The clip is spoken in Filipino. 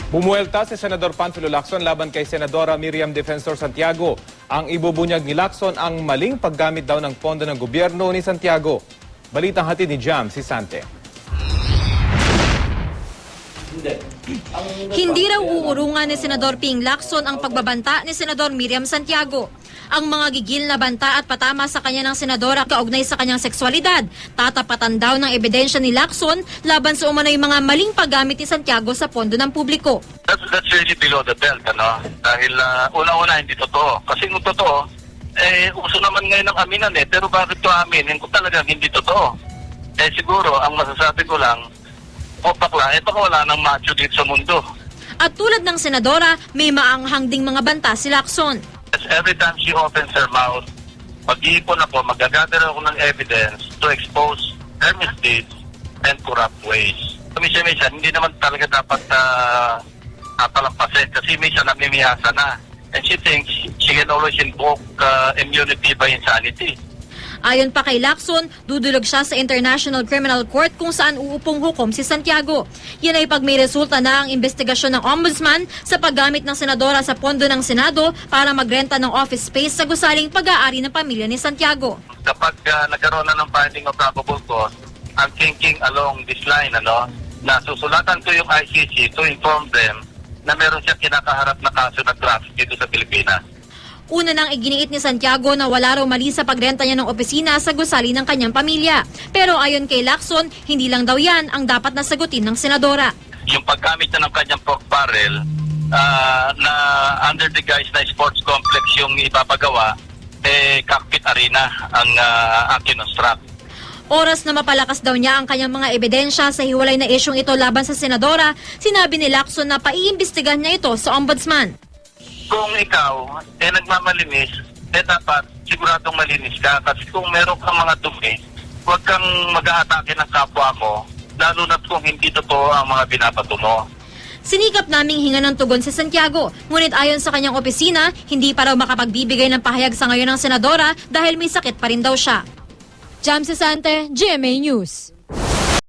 Bumuelta si Senador Panfilo Lacson laban kay Senadora Miriam Defensor Santiago. Ang ibubunyag ni Lacson ang maling paggamit daw ng pondo ng gobyerno ni Santiago. Balitang hatid ni Jam si Sante. Hindi raw uurungan ni Senador Ping Lacson ang pagbabanta ni Senador Miriam Santiago. Ang mga gigil na banta at patama sa kanya ng senadora kaugnay sa kanyang sexualidad, tatapatan daw ng ebidensya ni Lacson laban sa umano'y mga maling paggamit ni Santiago sa pondo ng publiko. That's really below the belt, ano? Dahil una-una hindi totoo. Kasi kung totoo, uso naman ngayon ng aminan pero bakit to aminin kung talagang hindi totoo? Siguro, ang masasabi ko lang, bakla, wala nang macho dito sa mundo. At tulad ng senadora, may maanghang ding mga banta si Lacson. Every time she opens her mouth, mag-iipon ako, mag-gather ako ng evidence to expose her misdeeds and corrupt ways. Minsan, hindi naman talaga dapat palampasin kasi minsan namimiyasa na. And she thinks she can always invoke immunity by insanity. Ayon pa kay Lacson, dudulog siya sa International Criminal Court kung saan uupong hukom si Santiago. Yan ay pag may resulta na ang investigasyon ng Ombudsman sa paggamit ng senadora sa pondo ng Senado para magrenta ng office space sa gusaling pag-aari ng pamilya ni Santiago. Kapag nagkaroon na ng finding of probable cause, I'm thinking along this line, na susulatan ko yung ICC to inform them na meron siyang kinakaharap na kaso ng traffic dito sa Pilipinas. Una nang iginiit ni Santiago na wala raw mali sa pagrenta niya ng opisina sa gusali ng kanyang pamilya. Pero ayon kay Lacson, hindi lang daw yan ang dapat nasagutin ng senadora. Yung paggamit na ng kanyang pork barrel na under the guise na sports complex yung ipapagawa, cockpit arena ang kinonstruct. Oras na mapalakas daw niya ang kanyang mga ebidensya sa hiwalay na isyong ito laban sa senadora, sinabi ni Lacson na paiimbestigahan niya ito sa ombudsman. Kung ikaw nagmamalinis, dapat siguradong malinis ka. Kasi kung meron kang mga dumi, huwag kang mag-aatake ng kapwa mo, lalo na kung hindi totoo ang mga binabato mo. Sinikap naming hinga ng tugon si Santiago, ngunit ayon sa kanyang opisina, hindi pa raw makapagbibigay ng pahayag sa ngayon ng senadora dahil may sakit pa rin daw siya. Jam Sante, GMA News.